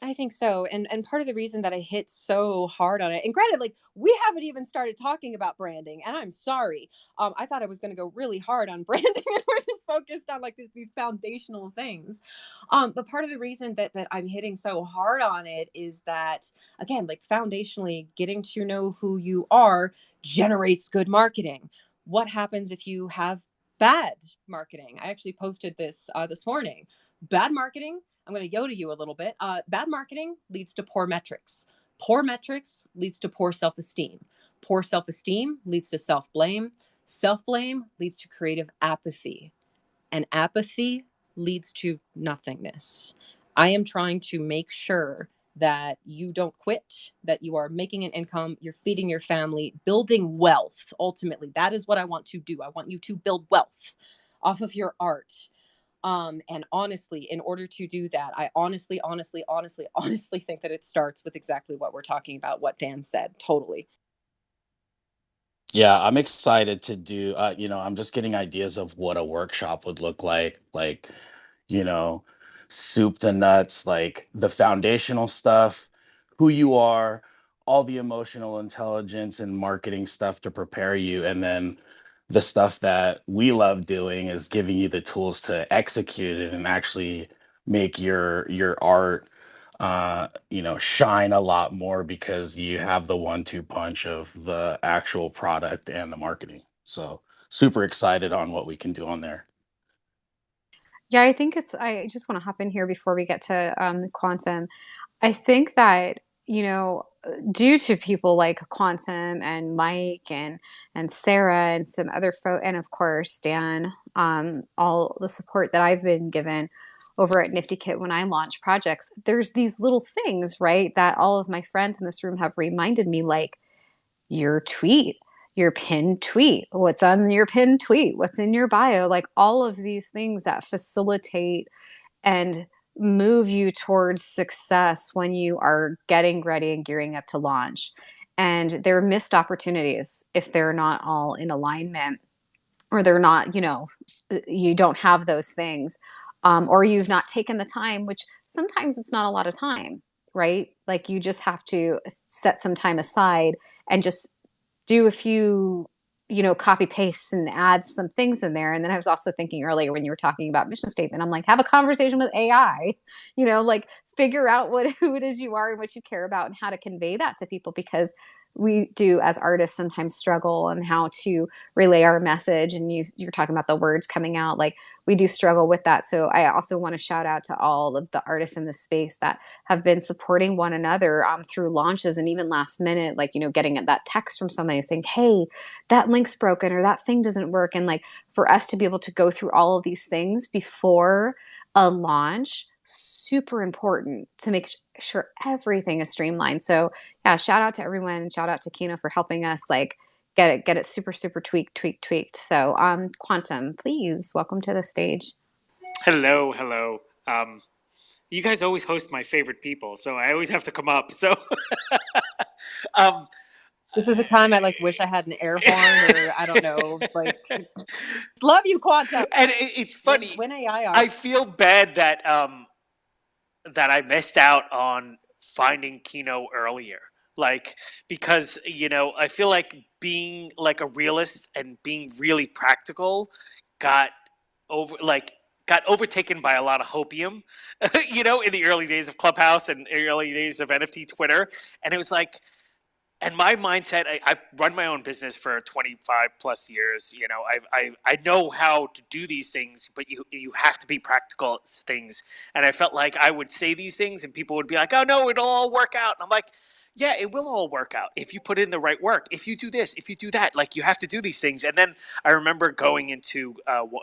I think so. And part of the reason that I hit so hard on it, and granted, like we haven't even started talking about branding, and I'm sorry. I thought I was gonna go really hard on branding and we're just focused on like these foundational things. But part of the reason that I'm hitting so hard on it is that again, like foundationally getting to know who you are generates good marketing. What happens if you have bad marketing? I actually posted this morning. Bad marketing, I'm going to Yoda you a little bit. Bad marketing leads to poor metrics. Poor metrics leads to poor self esteem. Poor self esteem leads to self blame. Self blame leads to creative apathy. And apathy leads to nothingness. I am trying to make sure that you don't quit, that you are making an income, you're feeding your family, building wealth. Ultimately, that is what I want to do. I want you to build wealth off of your art. And honestly, in order to do that, I honestly think that it starts with exactly what we're talking about, what Dan said. Totally. Yeah, I'm excited to do, I'm just getting ideas of what a workshop would look like, you know, soup to nuts, like the foundational stuff, who you are, all the emotional intelligence and marketing stuff to prepare you. And then the stuff that we love doing is giving you the tools to execute it and actually make your art shine a lot more because you have the 1-2 punch of the actual product and the marketing. So super excited on what we can do on there. Yeah, I think I just want to hop in here before we get to quantum. I think that, due to people like Quantum and Mike and Sarah and some other and of course Dan, all the support that I've been given over at Nifty Kit when I launch projects, there's these little things, right, that all of my friends in this room have reminded me, like your tweet, your pinned tweet, what's on your pinned tweet, what's in your bio, like all of these things that facilitate and move you towards success when you are getting ready and gearing up to launch. And there are missed opportunities if they're not all in alignment, or they're not, you don't have those things, or you've not taken the time, which sometimes it's not a lot of time, right? Like you just have to set some time aside and just do a few, copy paste and add some things in there. And then I was also thinking earlier when you were talking about mission statement, I'm like, have a conversation with AI, like figure out who it is you are and what you care about and how to convey that to people, because we do as artists sometimes struggle on how to relay our message. And you're talking about the words coming out, like we do struggle with that. So I also want to shout out to all of the artists in this space that have been supporting one another through launches, and even last minute, like, getting that text from somebody saying, hey, that link's broken or that thing doesn't work. And like for us to be able to go through all of these things before a launch, super important to make sure everything is streamlined. So yeah, shout out to everyone. Shout out to Kino for helping us like get it super, super tweaked. So Quantum, please welcome to the stage. Hello. You guys always host my favorite people, so I always have to come up. So this is a time I like wish I had an air horn, or I don't know, like love you, Quantum. And it's funny. When AI I feel bad that that I missed out on finding Kino earlier. Like, because, I feel like being like a realist and being really practical got overtaken by a lot of hopium, in the early days of Clubhouse and early days of NFT Twitter. And it was like, and my mindset, I run my own business for 25 plus years. I know how to do these things, but you have to be practical at things. And I felt like I would say these things and people would be like, oh no, it'll all work out. And I'm like, yeah, it will all work out if you put in the right work. If you do this, if you do that, like you have to do these things. And then I remember going into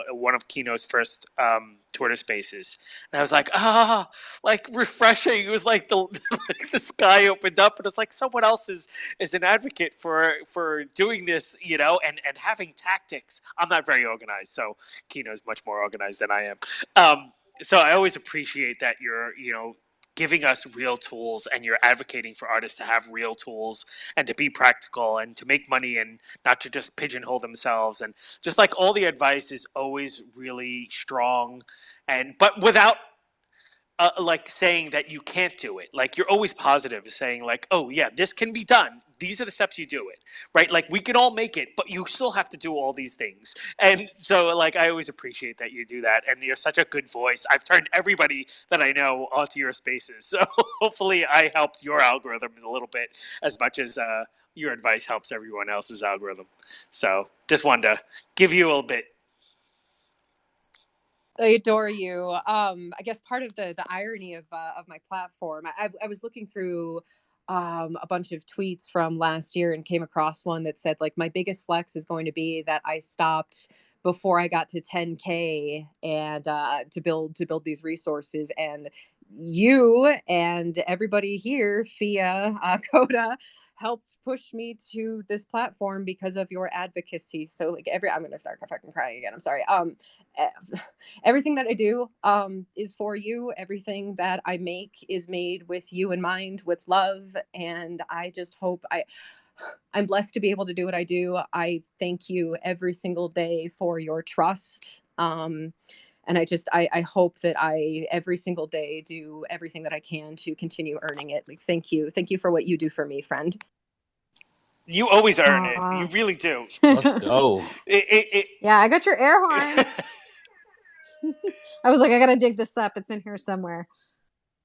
one of Kino's first Twitter Spaces, and I was like, like refreshing. It was like the sky opened up, and it's like someone else is an advocate for doing this, and having tactics. I'm not very organized, so Kino is much more organized than I am. So I always appreciate that you're, giving us real tools, and you're advocating for artists to have real tools and to be practical and to make money and not to just pigeonhole themselves. And just like all the advice is always really strong, but without like saying that you can't do it. Like you're always positive, saying like, oh yeah, this can be done. These are the steps you do it, right? Like we can all make it, but you still have to do all these things. And so like, I always appreciate that you do that. And you're such a good voice. I've turned everybody that I know onto your spaces. So hopefully I helped your algorithm a little bit as much as your advice helps everyone else's algorithm. So just wanted to give you a little bit. I adore you. I guess part of the irony of my platform, I was looking through a bunch of tweets from last year and came across one that said like my biggest flex is going to be that I stopped before I got to 10K and to build these resources. And you and everybody here, Fia, Coda, helped push me to this platform because of your advocacy. So like I'm gonna start fucking crying again. I'm sorry. Everything that I do is for you. Everything that I make is made with you in mind, with love. And I just hope I'm blessed to be able to do what I do. I thank you every single day for your trust. And I hope that I every single day do everything that I can to continue earning it. Like, thank you for what you do for me, friend. You always earn it. You really do. Let's go. Yeah, I got your air horn. I was like, I gotta dig this up. It's in here somewhere.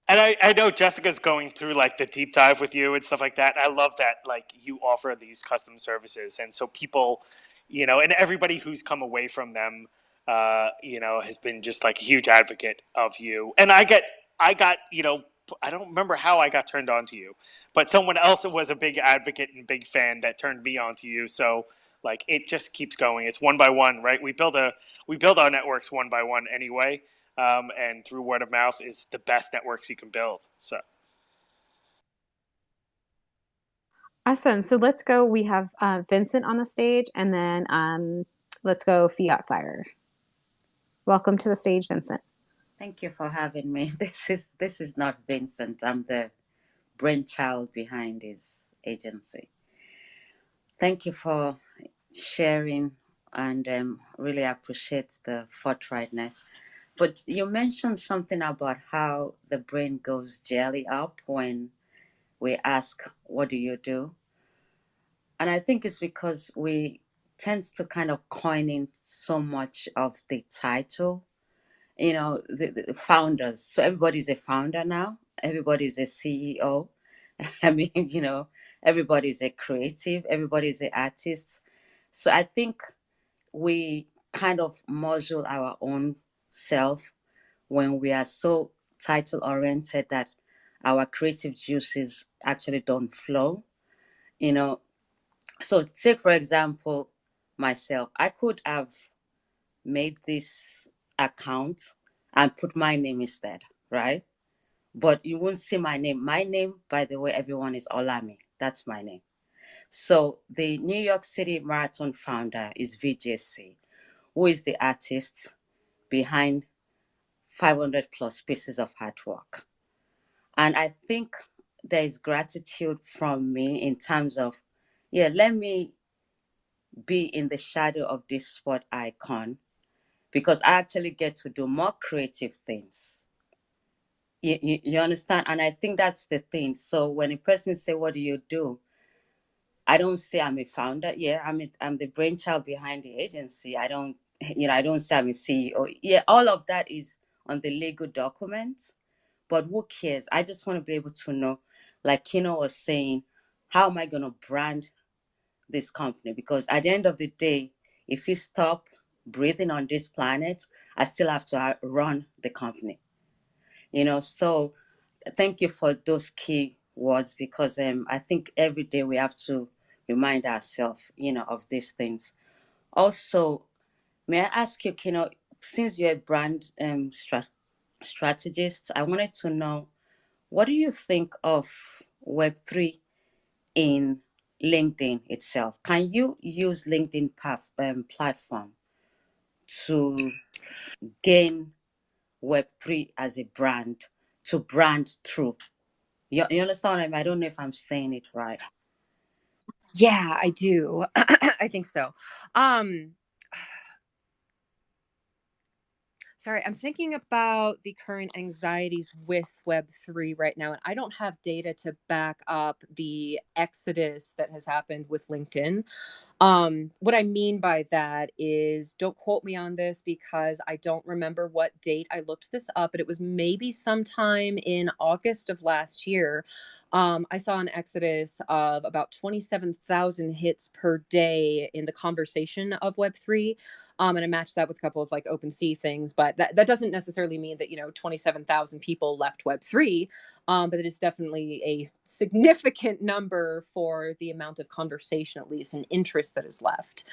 And I know Jessica's going through like the deep dive with you and stuff like that. I love that like you offer these custom services, and so people, and everybody who's come away from them, has been just like a huge advocate of you. And I got, I don't remember how I got turned on to you, but someone else was a big advocate and big fan that turned me on to you. So like it just keeps going. It's one by one, right? We build our networks one by one anyway. And through word of mouth is the best networks you can build. So awesome. So let's go. We have Vincent on the stage, and then let's go Fiat Fire. Welcome to the stage, Vincent. Thank you for having me. This is not Vincent. I'm the brainchild behind his agency. Thank you for sharing, and really appreciate the forthrightness. But you mentioned something about how the brain goes jelly up when we ask, what do you do? And I think it's because we tend to kind of coin in so much of the title, the founders. So everybody's a founder now. Everybody's a CEO. I mean, everybody's a creative, everybody's an artist. So I think we kind of muzzle our own self when we are so title oriented that our creative juices actually don't flow, you know. So take for example myself, I could have made this account and put my name instead, right? But you won't see my name. My name, by the way, everyone, is Olami. That's my name. So the New York City Marathon founder is VJC, who is the artist behind 500 plus pieces of artwork. And I think there is gratitude from me in terms of, yeah, let me be in the shadow of this sport icon because I actually get to do more creative things. You understand? And I think that's the thing. So when a person say, what do you do? I don't say I'm a founder. Yeah, I'm the brainchild behind the agency. I don't, I don't say I'm a CEO. Yeah, all of that is on the legal document. But who cares? I just want to be able to know, like Kino was saying, how am I going to brand this company? Because at the end of the day, if you stop breathing on this planet, I still have to run the company. So thank you for those key words because I think every day we have to remind ourselves, of these things. Also, may I ask you, Kino, since you're a brand strategist, I wanted to know, what do you think of Web3 in LinkedIn itself? Can you use LinkedIn platform to gain Web3 as a brand, to brand through? You understand what I mean? I don't know if I'm saying it right. Yeah, I do. I think so. Sorry, I'm thinking about the current anxieties with Web3 right now, and I don't have data to back up the exodus that has happened with LinkedIn. What I mean by that is, don't quote me on this because I don't remember what date I looked this up, but it was maybe sometime in August of last year. I saw an exodus of about 27,000 hits per day in the conversation of Web3. And I matched that with a couple of like OpenSea things, but that doesn't necessarily mean that, 27,000 people left Web3. But it is definitely a significant number for the amount of conversation, at least, and interest that is left.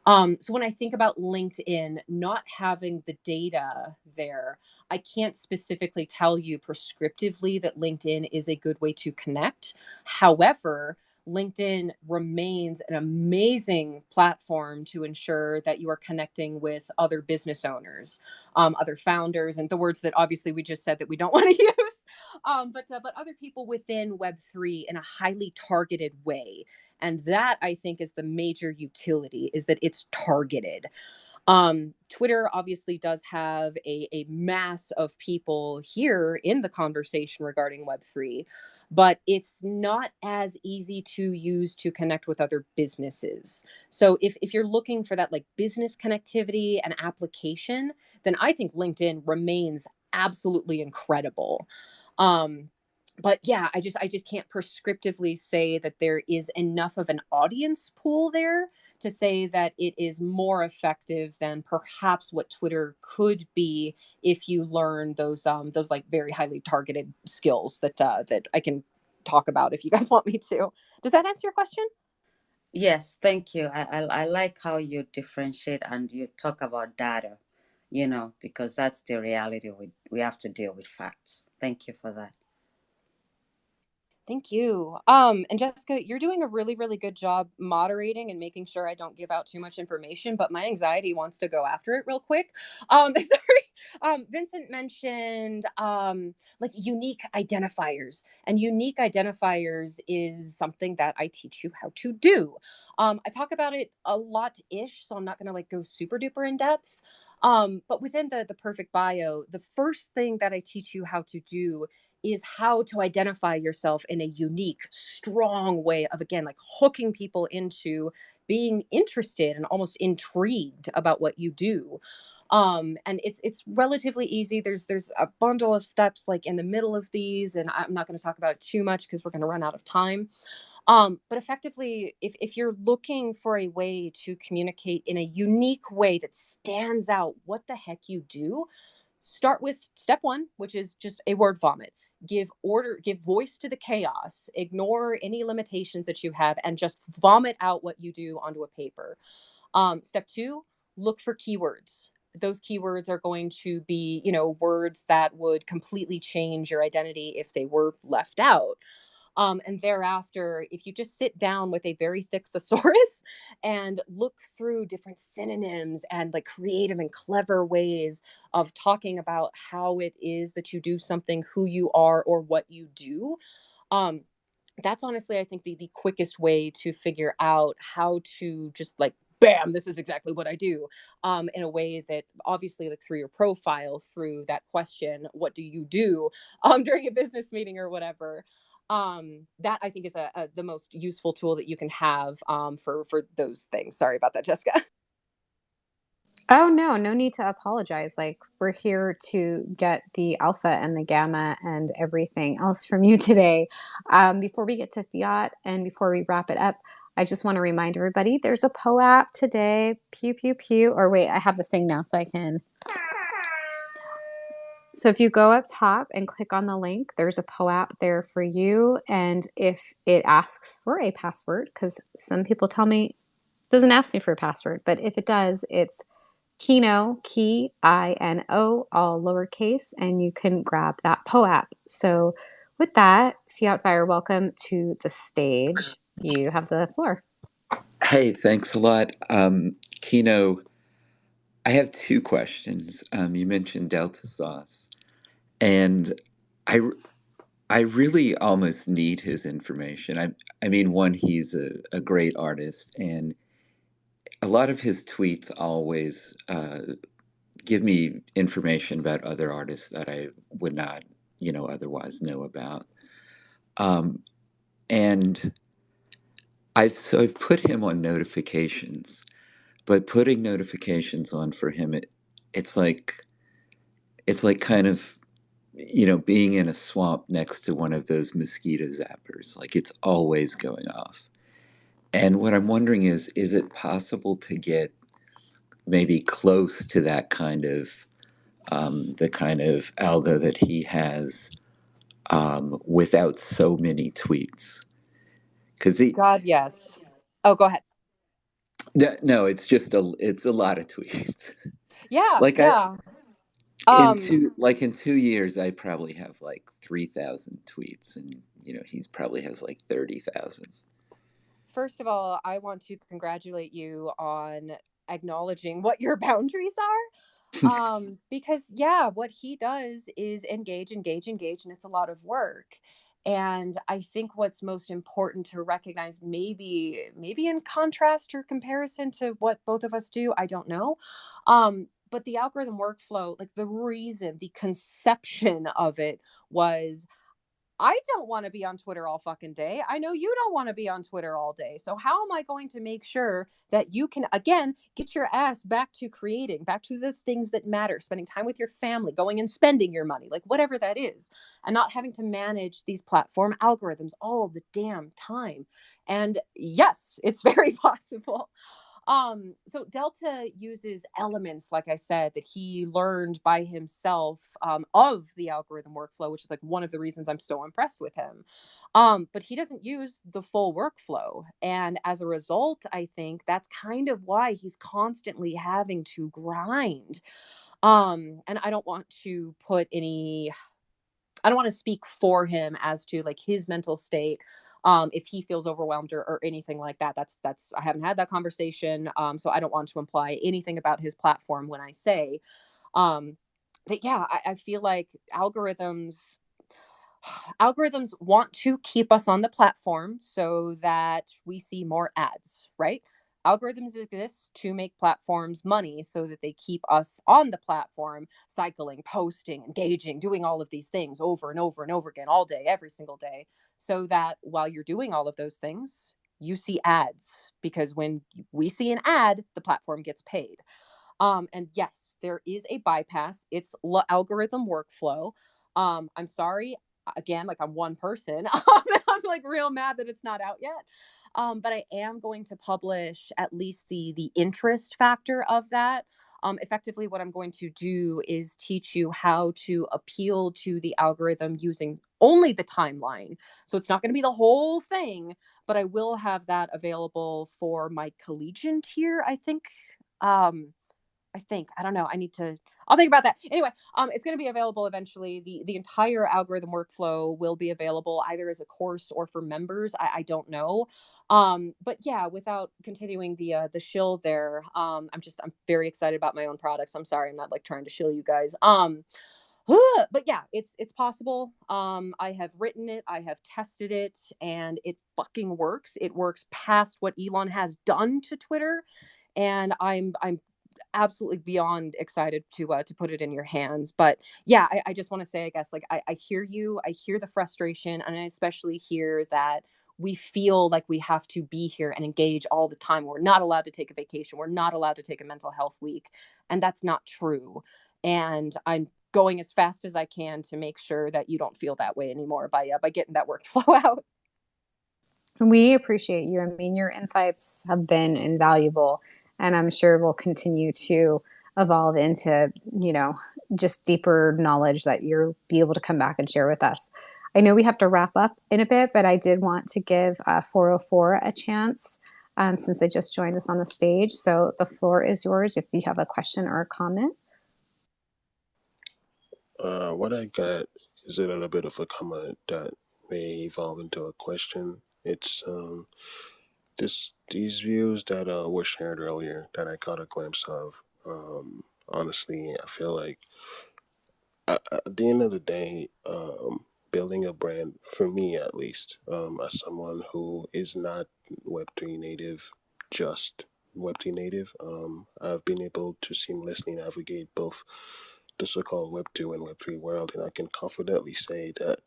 So when I think about LinkedIn not having the data there, I can't specifically tell you prescriptively that LinkedIn is a good way to connect. However, LinkedIn remains an amazing platform to ensure that you are connecting with other business owners, other founders, and the words that obviously we just said that we don't want to use, but other people within Web3 in a highly targeted way. And that, I think, is the major utility, is that it's targeted. Twitter obviously does have a mass of people here in the conversation regarding Web3, but it's not as easy to use to connect with other businesses. So if you're looking for that like business connectivity and application, then I think LinkedIn remains absolutely incredible. Um, but yeah, I just can't prescriptively say that there is enough of an audience pool there to say that it is more effective than perhaps what Twitter could be if you learn those like very highly targeted skills that I can talk about if you guys want me to. Does that answer your question? Yes, thank you. I like how you differentiate and you talk about data, because that's the reality. We have to deal with facts. Thank you for that. Thank you. And Jessica, you're doing a really, really good job moderating and making sure I don't give out too much information, but my anxiety wants to go after it real quick. Sorry. Vincent mentioned like unique identifiers, and unique identifiers is something that I teach you how to do. I talk about it a lot-ish, so I'm not gonna like go super duper in depth. But within the perfect bio, the first thing that I teach you how to do is how to identify yourself in a unique, strong way of, again, like hooking people into being interested and almost intrigued about what you do. And it's relatively easy. There's a bundle of steps like in the middle of these, and I'm not going to talk about it too much because we're going to run out of time. But effectively, if you're looking for a way to communicate in a unique way that stands out what the heck you do, start with step one, which is just a word vomit. Give order, give voice to the chaos, ignore any limitations that you have, and just vomit out what you do onto a paper. Step two, look for keywords. Those keywords are going to be, words that would completely change your identity if they were left out. And thereafter, if you just sit down with a very thick thesaurus and look through different synonyms and like creative and clever ways of talking about how it is that you do something, who you are, or what you do, um, that's honestly, I think, the quickest way to figure out how to just like, bam, this is exactly what I do, in a way that obviously, like through your profile, through that question, what do you do, during a business meeting or whatever. That I think is the most useful tool that you can have, for those things. Sorry about that, Jessica. Oh, no, no need to apologize. Like, we're here to get the alpha and the gamma and everything else from you today. Before we get to fiat and before we wrap it up, I just want to remind everybody there's a POAP today. Pew, pew, pew. Or wait, I have the thing now so I can. So if you go up top and click on the link, there's a POAP there for you. And if it asks for a password, because some people tell me it doesn't ask me for a password, but if it does, it's Kino, Kino, all lowercase, and you can grab that POAP. So with that, Fiat Fire, welcome to the stage. You have the floor. Hey, thanks a lot. Kino, I have two questions. You mentioned Delta Sauce, and I, I really almost need his information. I mean, one, he's a great artist, and a lot of his tweets always give me information about other artists that I would not, otherwise know about. Um, and I've put him on notifications, but putting notifications on for him, it's like it's like kind of being in a swamp next to one of those mosquito zappers. Like it's always going off. And what I'm wondering is it possible to get maybe close to that kind of the kind of algo that he has, without so many tweets? Because God, yes. Oh, go ahead. no, it's a lot of tweets. Yeah, like I yeah. in Um, two like in 2 years I probably have like 3,000 tweets, and he's probably has like 30,000. First of all, I want to congratulate you on acknowledging what your boundaries are. Because yeah, what he does is engage, engage, engage, and it's a lot of work. And I think what's most important to recognize, maybe in contrast or comparison to what both of us do, I don't know. But the algorithm workflow, like the conception of it was, I don't want to be on Twitter all fucking day. I know you don't want to be on Twitter all day. So how am I going to make sure that you can, again, get your ass back to creating, back to the things that matter, spending time with your family, going and spending your money, like whatever that is, and not having to manage these platform algorithms all the damn time. And yes, it's very possible. So Delta uses elements, like I said, that he learned by himself, of the algorithm workflow, which is like one of the reasons I'm so impressed with him. But he doesn't use the full workflow. And as a result, I think that's kind of why he's constantly having to grind. And I don't want to speak for him as to like his mental state, if he feels overwhelmed or anything like that. That's I haven't had that conversation, so I don't want to imply anything about his platform when I say, um, that yeah, I feel like algorithms want to keep us on the platform so that we see more ads, right? Algorithms exist to make platforms money so that they keep us on the platform, cycling, posting, engaging, doing all of these things over and over and over again, all day, every single day, so that while you're doing all of those things, you see ads. Because when we see an ad, the platform gets paid. And yes, there is a bypass. It's algorithm workflow. I'm sorry. Again, like I'm one person. I'm like real mad that it's not out yet. But I am going to publish at least the interest factor of that. Effectively, what I'm going to do is teach you how to appeal to the algorithm using only the timeline. So it's not going to be the whole thing, but I will have that available for my collegian tier, I think. I don't know. I'll think about that. Anyway, it's going to be available eventually. The entire algorithm workflow will be available either as a course or for members. I don't know. But yeah, without continuing the shill there, I'm very excited about my own products. I'm sorry, I'm not like trying to shill you guys. But yeah, it's possible. I have written it, I have tested it, and it fucking works. It works past what Elon has done to Twitter, and I'm absolutely beyond excited to put it in your hands. But yeah, I just want to say, I guess, like I hear you, I hear the frustration, and I especially hear that we feel like we have to be here and engage all the time. We're not allowed to take a vacation. We're not allowed to take a mental health week, and that's not true. And I'm going as fast as I can to make sure that you don't feel that way anymore by getting that workflow out. We appreciate you. I mean, your insights have been invaluable, and I'm sure will continue to evolve into, just deeper knowledge that you'll be able to come back and share with us. I know we have to wrap up in a bit, but I did want to give 404 a chance since they just joined us on the stage. So the floor is yours if you have a question or a comment. What I got is a little bit of a comment that may evolve into a question. It's these views that were shared earlier that I caught a glimpse of. Honestly, I feel like at the end of the day, building a brand, for me at least, as someone who is not Web3 native, just Web3 native, I've been able to seamlessly navigate both the so-called Web2 and Web3 world, and I can confidently say that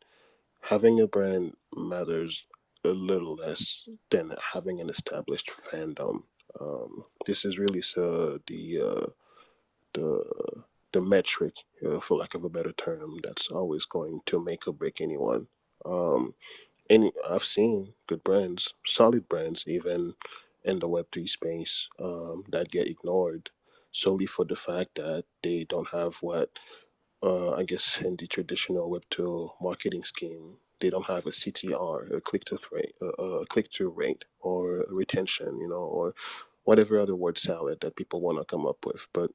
having a brand matters a little less than having an established fandom. This is really the the metric, for lack of a better term, that's always going to make or break anyone. Um, I've seen good brands, solid brands, even in the Web3 space, that get ignored solely for the fact that they don't have what, I guess, in the traditional Web2 marketing scheme, they don't have a CTR, a click-through rate, or a retention, or whatever other word salad that people want to come up with. But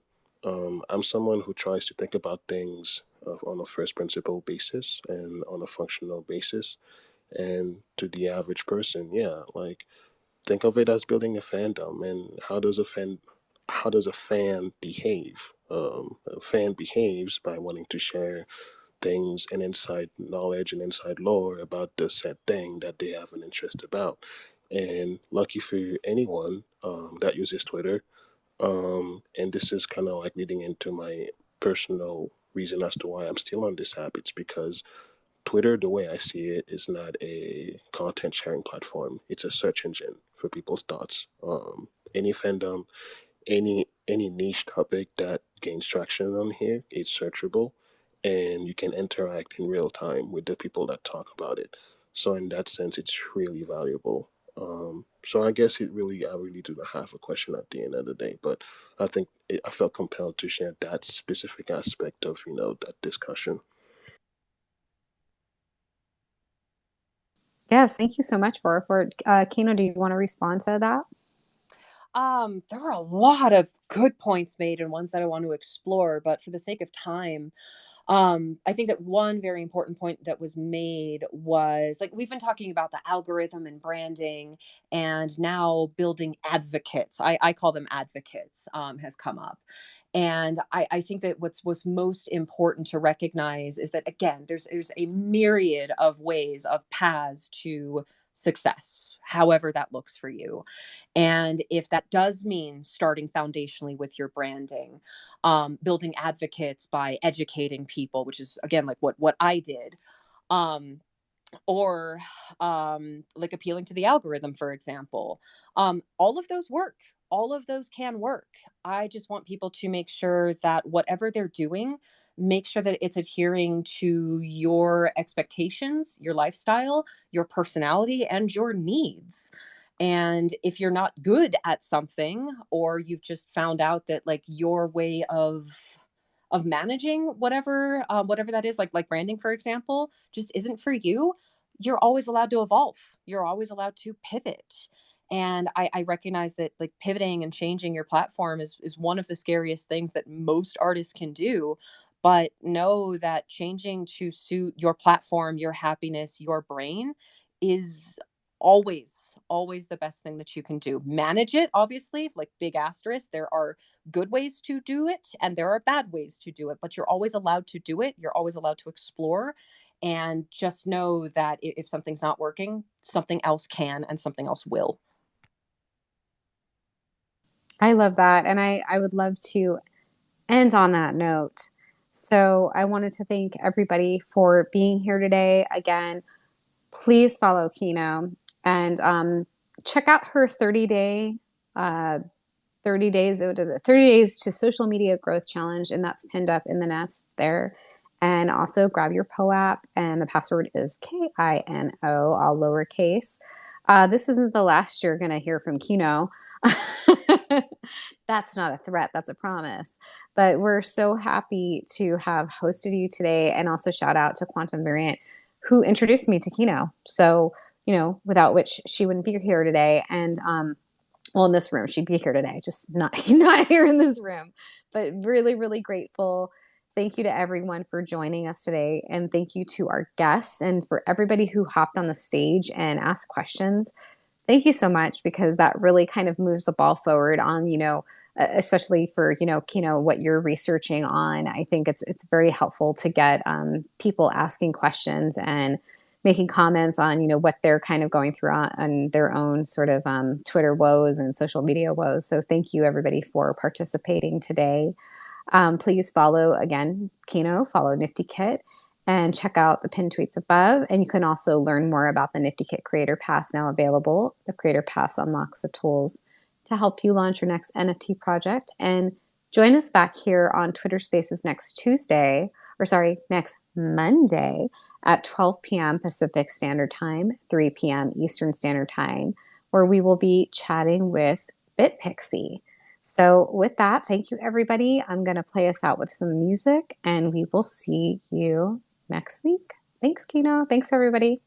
I'm someone who tries to think about things on a first principle basis and on a functional basis. And to the average person, yeah, like think of it as building a fandom. And how does a fan behave? A fan behaves by wanting to share things and inside knowledge and inside lore about the said thing that they have an interest about. And lucky for anyone that uses Twitter, and this is kind of like leading into my personal reason as to why I'm still on this app. It's because Twitter, the way I see it, is not a content sharing platform. It's a search engine for people's thoughts. Any fandom, any niche topic that gains traction on here is searchable, and you can interact in real time with the people that talk about it. So in that sense, it's really valuable. So I guess I really do not have a question at the end of the day, but I felt compelled to share that specific aspect of that discussion. Yes, thank you so much for Kino, do you want to respond to that? There were a lot of good points made and ones that I want to explore, but for the sake of time, I think that one very important point that was made was like we've been talking about the algorithm and branding, and now building advocates. I call them advocates, has come up. And I think that what's most important to recognize is that again, there's a myriad of ways of paths to success, however that looks for you. And if that does mean starting foundationally with your branding, building advocates by educating people, which is again like what I did, um, or like appealing to the algorithm, for example. All of those work. All of those can work. I just want people to make sure that whatever they're doing, make sure that it's adhering to your expectations, your lifestyle, your personality, and your needs. And if you're not good at something, or you've just found out that like your way of managing whatever that is, like branding, for example, just isn't for you, you're always allowed to evolve. You're always allowed to pivot. And I recognize that like pivoting and changing your platform is one of the scariest things that most artists can do. But know that changing to suit your platform, your happiness, your brain is always the best thing that you can do. Manage it, obviously, like big asterisk. There are good ways to do it and there are bad ways to do it, but you're always allowed to do it. You're always allowed to explore. And just know that if something's not working, something else can and something else will. I love that. And I would love to end on that note. So I wanted to thank everybody for being here today. Again, please follow Kino and check out her 30-day, 30 days, what is it? 30 days to social media growth challenge. And that's pinned up in the nest there. And also grab your POAP, and the password is KINO, all lowercase. This isn't the last you're going to hear from Kino. That's not a threat. That's a promise. But we're so happy to have hosted you today. And also shout out to Quantum Variant, who introduced me to Kino. So, without which she wouldn't be here today. And, well, in this room, she'd be here today, just not here in this room. But really, really grateful. Thank you to everyone for joining us today. And thank you to our guests and for everybody who hopped on the stage and asked questions. Thank you so much, because that really kind of moves the ball forward on, especially for, Kino, what you're researching on. I think it's very helpful to get people asking questions and making comments on, what they're kind of going through on their own sort of Twitter woes and social media woes. So thank you, everybody, for participating today. Please follow, again, Kino, follow Nifty Kit, and check out the pinned tweets above. And you can also learn more about the Nifty Kit Creator Pass now available. The Creator Pass unlocks the tools to help you launch your next NFT project. And join us back here on Twitter Spaces next Monday at 12 p.m. Pacific Standard Time, 3 p.m. Eastern Standard Time, where we will be chatting with BitPixie. So with that, thank you, everybody. I'm going to play us out with some music, and we will see you next week. Thanks, Kino. Thanks, everybody.